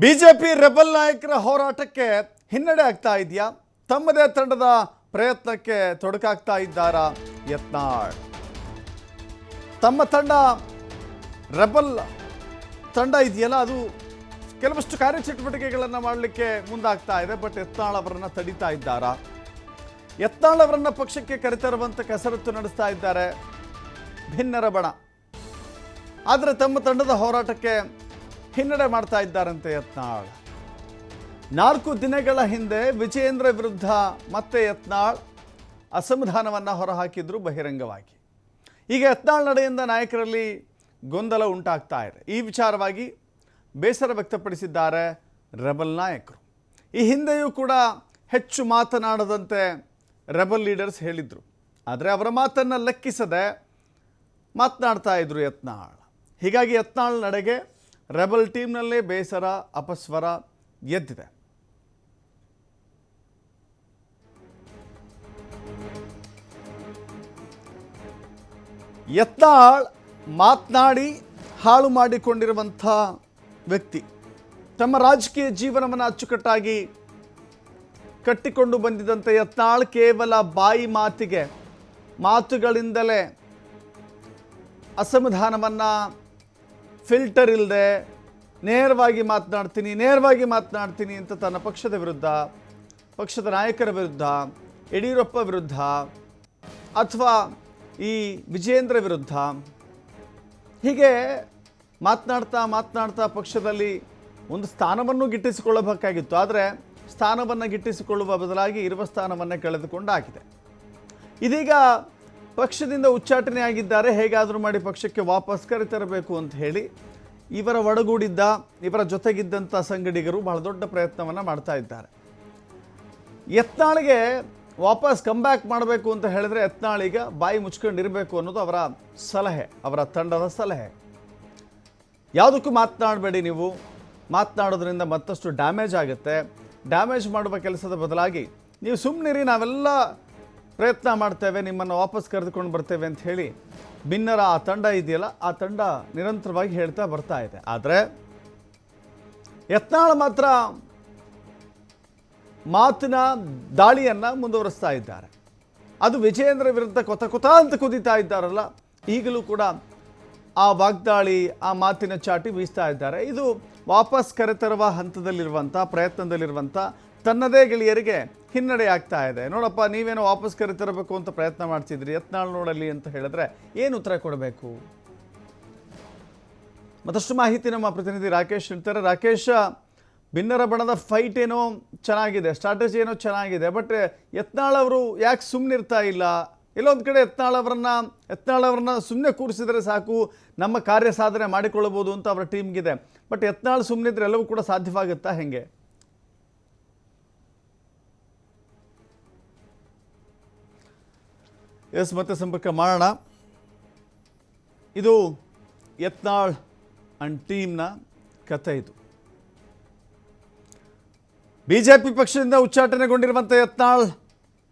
BJP rebel ನಾಯಕರ ಹೋರಾಟಕ್ಕೆ ಹಿನ್ನಡೆ ಆಗ್ತಾ ಇದೆಯಾ? ತಮ್ಮದೇ ತಂಡದ ಪ್ರಯತ್ನಕ್ಕೆ ತೊಡಕಾಗ್ತಾ ಇದ್ದಾರಾ ಯತ್ನಾಳ್? ತಮ್ಮ ತಂಡ ರೆಬಲ್ ತಂಡ ಇದೆಯಲ್ಲ, ಅದು ಕೆಲವಷ್ಟು ಕಾರ್ಯಚಟುವಟಿಕೆಗಳನ್ನು ಮಾಡಲಿಕ್ಕೆ ಮುಂದಾಗ್ತಾ ಇದೆ. ಬಟ್ ಯತ್ನಾಳ್ ಅವರನ್ನು ತಡೀತಾ ಇದ್ದಾರಾ? ಯತ್ನಾಳ್ ಅವರನ್ನು ಪಕ್ಷಕ್ಕೆ ಕರೆತರುವಂಥ ಕಸರತ್ತು ನಡೆಸ್ತಾ ಇದ್ದಾರೆ ಭಿನ್ನರ ಬಣ. ಆದರೆ ತಮ್ಮ ತಂಡದ ಹೋರಾಟಕ್ಕೆ ಹಿನ್ನಡೆ ಮಾಡ್ತಾ ಇದ್ದಾರಂತೆ ಯತ್ನಾಳ್. 4 ದಿನಗಳ ಹಿಂದೆ ವಿಜಯೇಂದ್ರ ವಿರುದ್ಧ ಮತ್ತೆ ಯತ್ನಾಳ್ ಅಸಮಾಧಾನವನ್ನು ಹೊರಹಾಕಿದ್ರು ಬಹಿರಂಗವಾಗಿ. ಈಗ ಯತ್ನಾಳ್ ನಡೆಯಿಂದ ನಾಯಕರಲ್ಲಿ ಗೊಂದಲ ಉಂಟಾಗ್ತಾ ಇದೆ. ಈ ವಿಚಾರವಾಗಿ ಬೇಸರ ವ್ಯಕ್ತಪಡಿಸಿದ್ದಾರೆ ರೆಬಲ್ ನಾಯಕರು. ಈ ಹಿಂದೆಯೂ ಕೂಡ ಹೆಚ್ಚು ಮಾತನಾಡದಂತೆ ರೆಬಲ್ ಲೀಡರ್ಸ್ ಹೇಳಿದರು. ಆದರೆ ಅವರ ಮಾತನ್ನು ಲೆಕ್ಕಿಸದೆ ಮಾತನಾಡ್ತಾ ಇದ್ರು ಯತ್ನಾಳ್. ಹೀಗಾಗಿ ಯತ್ನಾಳ್ ನಡೆಗೆ ರೆಬಲ್ ಟೀಮ್ನಲ್ಲೇ ಬೇಸರ, ಅಪಸ್ವರ ಎದ್ದಿದೆ. ಯತ್ನಾಳ್ ಮಾತನಾಡಿ ಹಾಳು ಮಾಡಿಕೊಂಡಿರುವಂಥ ವ್ಯಕ್ತಿ. ತಮ್ಮ ರಾಜಕೀಯ ಜೀವನವನ್ನು ಅಚ್ಚುಕಟ್ಟಾಗಿ ಕಟ್ಟಿಕೊಂಡು ಬಂದಿದ್ದಂಥ ಯತ್ನಾಳ್ ಕೇವಲ ಬಾಯಿ ಮಾತುಗಳಿಂದಲೇ ಅಸಮಾಧಾನವನ್ನು ಫಿಲ್ಟರ್ ಇಲ್ಲದೆ ನೇರವಾಗಿ ಮಾತನಾಡ್ತೀನಿ ಅಂತ ತನ್ನ ಪಕ್ಷದ ವಿರುದ್ಧ, ಪಕ್ಷದ ನಾಯಕರ ವಿರುದ್ಧ, ಯಡಿಯೂರಪ್ಪ ವಿರುದ್ಧ ಅಥವಾ ಈ ವಿಜಯೇಂದ್ರ ವಿರುದ್ಧ ಹೀಗೆ ಮಾತನಾಡ್ತಾ ಪಕ್ಷದಲ್ಲಿ ಒಂದು ಸ್ಥಾನವನ್ನು ಗಿಟ್ಟಿಸಿಕೊಳ್ಳಬೇಕಾಗಿತ್ತು. ಆದರೆ ಸ್ಥಾನವನ್ನು ಗಿಟ್ಟಿಸಿಕೊಳ್ಳುವ ಬದಲಾಗಿ ಇರುವ ಸ್ಥಾನವನ್ನು ಕಳೆದುಕೊಂಡಾಗಿದೆ. ಇದೀಗ ಪಕ್ಷದಿಂದ ಉಚ್ಚಾಟನೆ ಆಗಿದ್ದಾರೆ. ಹೇಗಾದರೂ ಮಾಡಿ ಪಕ್ಷಕ್ಕೆ ವಾಪಸ್ ಕರೆತರಬೇಕು ಅಂತ ಹೇಳಿ ಇವರ ಜೊತೆಗಿದ್ದಂಥ ಸಂಗಡಿಗರು ಬಹಳ ದೊಡ್ಡ ಪ್ರಯತ್ನವನ್ನು ಮಾಡ್ತಾ ಇದ್ದಾರೆ. ಯತ್ನಾಳ್ಗೆ ವಾಪಸ್ ಕಮ್ಬ್ಯಾಕ್ ಮಾಡಬೇಕು ಅಂತ ಹೇಳಿದ್ರೆ ಯತ್ನಾಳಿಗ ಬಾಯಿ ಮುಚ್ಕೊಂಡಿರಬೇಕು ಅನ್ನೋದು ಅವರ ಸಲಹೆ, ಅವರ ತಂಡದ ಸಲಹೆ. ಯಾವುದಕ್ಕೂ ಮಾತನಾಡಬೇಡಿ, ನೀವು ಮಾತನಾಡೋದ್ರಿಂದ ಮತ್ತಷ್ಟು ಡ್ಯಾಮೇಜ್ ಆಗುತ್ತೆ. ಡ್ಯಾಮೇಜ್ ಮಾಡುವ ಕೆಲಸದ ಬದಲಾಗಿ ನೀವು ಸುಮ್ಮನಿರಿ, ನಾವೆಲ್ಲ ಪ್ರಯತ್ನ ಮಾಡ್ತೇವೆ, ನಿಮ್ಮನ್ನು ವಾಪಸ್ ಕರೆದುಕೊಂಡು ಬರ್ತೇವೆ ಅಂತ ಹೇಳಿ ಭಿನ್ನರ ಆ ತಂಡ ಇದೆಯಲ್ಲ, ಆ ತಂಡ ನಿರಂತರವಾಗಿ ಹೇಳ್ತಾ ಬರ್ತಾ ಇದೆ. ಆದರೆ ಯತ್ನಾಳ್ ಮಾತ್ರ ಮಾತಿನ ದಾಳಿಯನ್ನು ಮುಂದುವರಿಸ್ತಾ ಇದ್ದಾರೆ. ಅದು ವಿಜಯೇಂದ್ರ ವಿರುದ್ಧ ಕೊತ ಅಂತ ಕುದೀತಾ ಇದ್ದಾರಲ್ಲ, ಈಗಲೂ ಕೂಡ ಆ ವಾಗ್ದಾಳಿ, ಆ ಮಾತಿನ ಚಾಟಿ ಬೀಸ್ತಾ ಇದ್ದಾರೆ. ಇದು ವಾಪಸ್ ಕರೆತರುವ ಹಂತದಲ್ಲಿರುವಂಥ, ಪ್ರಯತ್ನದಲ್ಲಿರುವಂಥ ತನ್ನದೇ ಗೆಳೆಯರಿಗೆ ಹಿನ್ನಡೆ ಆಗ್ತಾ ಇದೆ. ನೋಡಪ್ಪ, ನೀವೇನೋ ವಾಪಸ್ ಕರೆತರಬೇಕು ಅಂತ ಪ್ರಯತ್ನ ಮಾಡ್ತಿದ್ರಿ, ಯತ್ನಾಳ್ ನೋಡಲಿ ಅಂತ ಹೇಳಿದ್ರೆ ಏನು ಉತ್ತರ ಕೊಡಬೇಕು? ಮತ್ತಷ್ಟು ಮಾಹಿತಿ ನಮ್ಮ ಪ್ರತಿನಿಧಿ ರಾಕೇಶ್ ಹೇಳ್ತಾರೆ. ರಾಕೇಶ್, ಭಿನ್ನರ ಬಣದ ಫೈಟ್ ಏನೋ ಚೆನ್ನಾಗಿದೆ, ಸ್ಟ್ರಾಟಜಿ ಏನೋ ಚೆನ್ನಾಗಿದೆ, ಬಟ್ ಯತ್ನಾಳ್ ಅವರು ಯಾಕೆ ಸುಮ್ಮನಿರ್ತಾ ಇಲ್ಲ? ಎಲ್ಲೊಂದು ಕಡೆ ಯತ್ನಾಳ್ ಅವರನ್ನ ಸುಮ್ಮನೆ ಕೂರಿಸಿದರೆ ಸಾಕು, ನಮ್ಮ ಕಾರ್ಯ ಸಾಧನೆ ಮಾಡಿಕೊಳ್ಳಬಹುದು ಅಂತ ಅವರ ಟೀಮ್ಗಿದೆ. ಬಟ್ ಯತ್ನಾಳ್ ಸುಮ್ಮನಿದ್ರೆ ಎಲ್ಲವೂ ಕೂಡ ಸಾಧ್ಯವಾಗುತ್ತಾ? ಹೆಂಗೆ? ಮತ್ತೆ ಸಂಪರ್ಕ ಮಾಡೋಣ. ಇದು ಯತ್ನಾಳ್ ಅಂಡ್ ಟೀಮ್ನ ಕಥೆ. ಇದು ಬಿಜೆಪಿ ಪಕ್ಷದಿಂದ ಉಚ್ಚಾಟನೆಗೊಂಡಿರುವಂಥ ಯತ್ನಾಳ್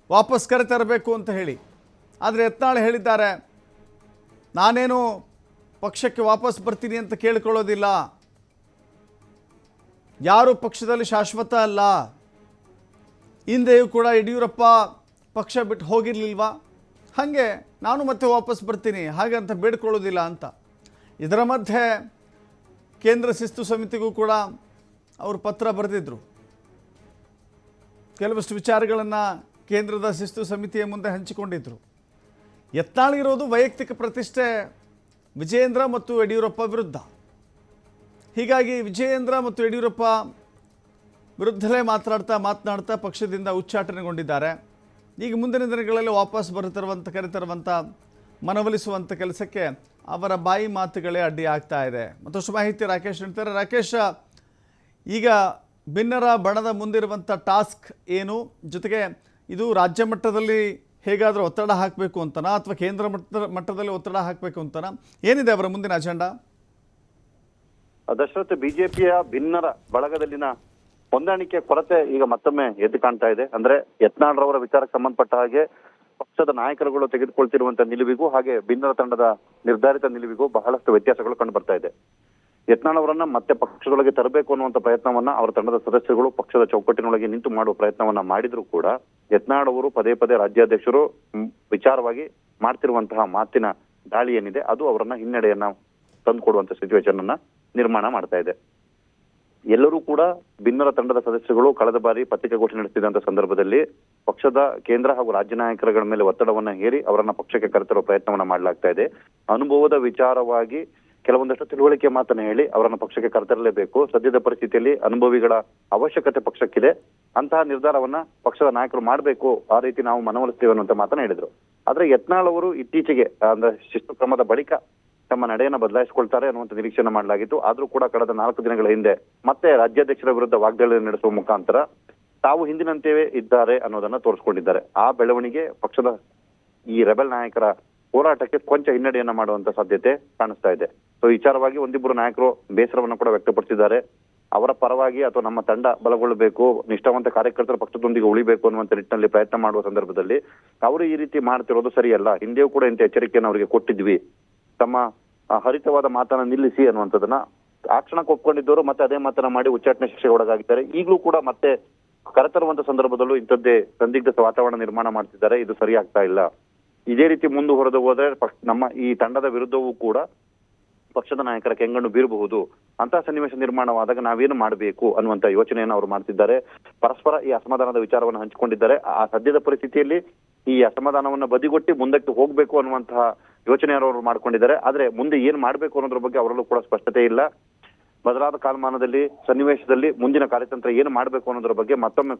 ವಾಪಸ್ ಕರೆತರಬೇಕು ಅಂತ ಹೇಳಿ. ಆದರೆ ಯತ್ನಾಳ್ ಹೇಳಿದ್ದಾರೆ, ನಾನೇನು ಪಕ್ಷಕ್ಕೆ ವಾಪಸ್ ಬರ್ತೀನಿ ಅಂತ ಕೇಳಿಕೊಳ್ಳೋದಿಲ್ಲ, ಯಾರು ಪಕ್ಷದಲ್ಲಿ ಶಾಶ್ವತ ಅಲ್ಲ, ಹಿಂದೆಯೂ ಕೂಡ ಯಡಿಯೂರಪ್ಪ ಪಕ್ಷ ಬಿಟ್ಟು ಹೋಗಿರಲಿಲ್ವಾ, ಹಾಗೆ ನಾನು ಮತ್ತೆ ವಾಪಸ್ ಬರ್ತೀನಿ, ಹಾಗಂತ ಬೇಡ್ಕೊಳ್ಳೋದಿಲ್ಲ ಅಂತ. ಇದರ ಮಧ್ಯೆ ಕೇಂದ್ರ ಶಿಸ್ತು ಸಮಿತಿಗೂ ಕೂಡ ಅವರು ಪತ್ರ ಬರೆದಿದ್ರು. ಕೆಲವಷ್ಟು ವಿಚಾರಗಳನ್ನು ಕೇಂದ್ರದ ಶಿಸ್ತು ಸಮಿತಿಯ ಮುಂದೆ ಹಂಚಿಕೊಂಡಿದ್ದರು. ಯತ್ನಾಳ್ಗಿರೋದು ವೈಯಕ್ತಿಕ ಪ್ರತಿಷ್ಠೆ ವಿಜಯೇಂದ್ರ ಮತ್ತು ಯಡಿಯೂರಪ್ಪ ವಿರುದ್ಧ. ಹೀಗಾಗಿ ವಿಜಯೇಂದ್ರ ಮತ್ತು ಯಡಿಯೂರಪ್ಪ ವಿರುದ್ಧಲೇ ಮಾತನಾಡ್ತಾ ಪಕ್ಷದಿಂದ ಉಚ್ಚಾಟನೆಗೊಂಡಿದ್ದಾರೆ. ಈಗ ಮುಂದಿನ ದಿನಗಳಲ್ಲಿ ವಾಪಸ್ ಕರೆತರುವಂಥ ಮನವೊಲಿಸುವಂಥ ಕೆಲಸಕ್ಕೆ ಅವರ ಬಾಯಿ ಮಾತುಗಳೇ ಅಡ್ಡಿ ಆಗ್ತಾ ಇದೆ. ಮತ್ತಷ್ಟು ಮಾಹಿತಿ ರಾಕೇಶ್ ಹೇಳ್ತಾರೆ. ರಾಕೇಶ್, ಈಗ ಭಿನ್ನರ ಬಣದ ಮುಂದಿರುವಂಥ ಟಾಸ್ಕ್ ಏನು? ಜೊತೆಗೆ ಇದು ರಾಜ್ಯ ಮಟ್ಟದಲ್ಲಿ ಹೇಗಾದರೂ ಒತ್ತಡ ಹಾಕಬೇಕು ಅಂತನಾ ಅಥವಾ ಕೇಂದ್ರ ಮಟ್ಟದಲ್ಲಿ ಒತ್ತಡ ಹಾಕಬೇಕು ಅಂತನಾ? ಏನಿದೆ ಅವರ ಮುಂದಿನ ಅಜೆಂಡಾ? ದಶರಥ್, ಬಿಜೆಪಿಯ ಭಿನ್ನರ ಬಳಗದಲ್ಲಿನ ಹೊಂದಾಣಿಕೆ ಕೊರತೆ ಈಗ ಮತ್ತೊಮ್ಮೆ ಎದ್ದು ಕಾಣ್ತಾ ಇದೆ. ಅಂದ್ರೆ ಯತ್ನಾಳ್ ರವರ ವಿಚಾರಕ್ಕೆ ಸಂಬಂಧಪಟ್ಟ ಹಾಗೆ ಪಕ್ಷದ ನಾಯಕರುಗಳು ತೆಗೆದುಕೊಳ್ತಿರುವಂತಹ ನಿಲುವಿಗೂ ಹಾಗೆ ಭಿನ್ನರ ತಂಡದ ನಿರ್ಧಾರಿತ ನಿಲುವಿಗೂ ಬಹಳಷ್ಟು ವ್ಯತ್ಯಾಸಗಳು ಕಂಡು ಬರ್ತಾ ಇದೆ. ಯತ್ನಾಳ್ ಅವರನ್ನ ಮತ್ತೆ ಪಕ್ಷದೊಳಗೆ ತರಬೇಕು ಅನ್ನುವಂತ ಪ್ರಯತ್ನವನ್ನ ಅವರ ತಂಡದ ಸದಸ್ಯರುಗಳು ಪಕ್ಷದ ಚೌಕಟ್ಟಿನೊಳಗೆ ನಿಂತು ಮಾಡುವ ಪ್ರಯತ್ನವನ್ನ ಮಾಡಿದ್ರು ಕೂಡ ಯತ್ನಾಳ್ ಅವರು ಪದೇ ಪದೇ ರಾಜ್ಯಾಧ್ಯಕ್ಷರು ವಿಚಾರವಾಗಿ ಮಾಡ್ತಿರುವಂತಹ ಮಾತಿನ ದಾಳಿ ಏನಿದೆ ಅದು ಅವರನ್ನ ಹಿನ್ನಡೆಯನ್ನ ತಂದುಕೊಡುವಂತ ಸಿಚುವೇಶನ್ ಅನ್ನ ನಿರ್ಮಾಣ ಮಾಡ್ತಾ ಇದೆ. ಎಲ್ಲರೂ ಕೂಡ ಭಿನ್ನರ ತಂಡದ ಸದಸ್ಯರುಗಳು ಕಳೆದ ಬಾರಿ ಪತ್ರಿಕಾಗೋಷ್ಠಿ ನಡೆಸಿದಂತ ಸಂದರ್ಭದಲ್ಲಿ ಪಕ್ಷದ ಕೇಂದ್ರ ಹಾಗೂ ರಾಜ್ಯ ನಾಯಕರುಗಳ ಮೇಲೆ ಒತ್ತಡವನ್ನ ಹೇರಿ ಅವರನ್ನ ಪಕ್ಷಕ್ಕೆ ಕರೆತರುವ ಪ್ರಯತ್ನವನ್ನ ಮಾಡಲಾಗ್ತಾ ಇದೆ. ಅನುಭವದ ವಿಚಾರವಾಗಿ ಕೆಲವೊಂದಷ್ಟು ತಿಳುವಳಿಕೆ ಮಾತನ್ನ ಹೇಳಿ ಅವರನ್ನ ಪಕ್ಷಕ್ಕೆ ಕರೆತರಲೇಬೇಕು. ಸದ್ಯದ ಪರಿಸ್ಥಿತಿಯಲ್ಲಿ ಅನುಭವಿಗಳ ಅವಶ್ಯಕತೆ ಪಕ್ಷಕ್ಕಿದೆ, ಅಂತಹ ನಿರ್ಧಾರವನ್ನ ಪಕ್ಷದ ನಾಯಕರು ಮಾಡಬೇಕು, ಆ ರೀತಿ ನಾವು ಮನವೊಲಿಸ್ತೇವೆ ಅನ್ನುವಂತ ಮಾತನ್ನ ಹೇಳಿದ್ರು. ಆದ್ರೆ ಯತ್ನಾಳ್ ಅವರು ಇತ್ತೀಚೆಗೆ ಅಂದ್ರೆ ಶಿಸ್ತು ಕ್ರಮದ ಬಳಿಕ ತಮ್ಮ ನಡೆಯನ್ನ ಬದಲಾಯಿಸಿಕೊಳ್ತಾರೆ ಅನ್ನುವಂತ ನಿರೀಕ್ಷೆಯನ್ನ ಮಾಡಲಾಗಿತ್ತು. ಆದ್ರೂ ಕೂಡ ಕಳೆದ 4 ದಿನಗಳ ಹಿಂದೆ ಮತ್ತೆ ರಾಜ್ಯಾಧ್ಯಕ್ಷರ ವಿರುದ್ಧ ವಾಗ್ದಾಳಿ ನಡೆಸುವ ಮುಖಾಂತರ ತಾವು ಹಿಂದಿನಂತೆಯೇ ಇದ್ದಾರೆ ಅನ್ನೋದನ್ನ ತೋರಿಸ್ಕೊಂಡಿದ್ದಾರೆ. ಆ ಬೆಳವಣಿಗೆ ಪಕ್ಷದ ಈ ರೆಬೆಲ್ ನಾಯಕರ ಹೋರಾಟಕ್ಕೆ ಕೊಂಚ ಹಿನ್ನಡೆಯನ್ನ ಮಾಡುವಂತ ಸಾಧ್ಯತೆ ಕಾಣಿಸ್ತಾ ಇದೆ. ಸೊ ವಿಚಾರವಾಗಿ ಒಂದಿಬ್ಬರು ನಾಯಕರು ಬೇಸರವನ್ನ ಕೂಡ ವ್ಯಕ್ತಪಡಿಸಿದ್ದಾರೆ. ಅವರ ಪರವಾಗಿ ಅಥವಾ ನಮ್ಮ ತಂಡ ಬಲಗೊಳ್ಳಬೇಕು, ನಿಷ್ಠಾವಂತ ಕಾರ್ಯಕರ್ತರ ಪಕ್ಷದೊಂದಿಗೆ ಉಳಿಬೇಕು ಅನ್ನುವಂತ ನಿಟ್ಟಿನಲ್ಲಿ ಪ್ರಯತ್ನ ಮಾಡುವ ಸಂದರ್ಭದಲ್ಲಿ ಅವರು ಈ ರೀತಿ ಮಾಡ್ತಿರೋದು ಸರಿಯಲ್ಲ. ಹಿಂದೆಯೂ ಕೂಡ ಇಂಥ ಎಚ್ಚರಿಕೆಯನ್ನು ಅವರಿಗೆ ಕೊಟ್ಟಿದ್ವಿ, ತಮ್ಮ ಹರಿತವಾದ ಮಾತನ್ನ ನಿಲ್ಲಿಸಿ ಅನ್ನುವಂಥದ್ದನ್ನ ಆ ಕ್ಷಣಕ್ಕೆ ಒಪ್ಕೊಂಡಿದ್ದವರು ಮತ್ತೆ ಅದೇ ಮಾತನ್ನ ಮಾಡಿ ಉಚ್ಚಾಟನೆ ಶಿಕ್ಷೆಗೆ ಒಳಗಾಗಿದ್ದಾರೆ. ಈಗಲೂ ಕೂಡ ಮತ್ತೆ ಕರೆತರುವಂತ ಸಂದರ್ಭದಲ್ಲೂ ಇಂಥದ್ದೇ ಸಂದಿಗ್ಧ ವಾತಾವರಣ ನಿರ್ಮಾಣ ಮಾಡ್ತಿದ್ದಾರೆ. ಇದು ಸರಿ ಆಗ್ತಾ ಇಲ್ಲ. ಇದೇ ರೀತಿ ಮುಂದುವರೆದು ಹೋದ್ರೆ ನಮ್ಮ ಈ ತಂಡದ ವಿರುದ್ಧವೂ ಕೂಡ ಪಕ್ಷದ ನಾಯಕರ ಕೆಂಗಣ್ಣು ಬೀರಬಹುದು. ಅಂತಹ ಸನ್ನಿವೇಶ ನಿರ್ಮಾಣವಾದಾಗ ನಾವೇನು ಮಾಡಬೇಕು ಅನ್ನುವಂತ ಯೋಚನೆಯನ್ನು ಅವರು ಮಾಡ್ತಿದ್ದಾರೆ. ಪರಸ್ಪರ ಈ ಅಸಮಾಧಾನದ ವಿಚಾರವನ್ನು ಹಂಚಿಕೊಂಡಿದ್ದಾರೆ. ಆ ಸದ್ಯದ ಪರಿಸ್ಥಿತಿಯಲ್ಲಿ ಈ ಅಸಮಾಧಾನವನ್ನ ಬದಿಗೊಟ್ಟಿ ಮುಂದಕ್ಕೆ ಹೋಗ್ಬೇಕು ಅನ್ನುವಂತಹ ಯೋಚನೆಯನ್ನು ಅವರು ಮಾಡ್ಕೊಂಡಿದ್ದಾರೆ. ಆದ್ರೆ ಮುಂದೆ ಏನ್ ಮಾಡ್ಬೇಕು ಅನ್ನೋದ್ರ ಬಗ್ಗೆ ಅವರಲ್ಲೂ ಕೂಡ ಸ್ಪಷ್ಟತೆ ಇಲ್ಲ. ಬದಲಾದ ಕಾಲಮಾನದಲ್ಲಿ ಸನ್ನಿವೇಶದಲ್ಲಿ ಮುಂದಿನ ಕಾರ್ಯತಂತ್ರ ಏನು ಮಾಡ್ಬೇಕು ಅನ್ನೋದ್ರ ಬಗ್ಗೆ ಮತ್ತೊಮ್ಮೆ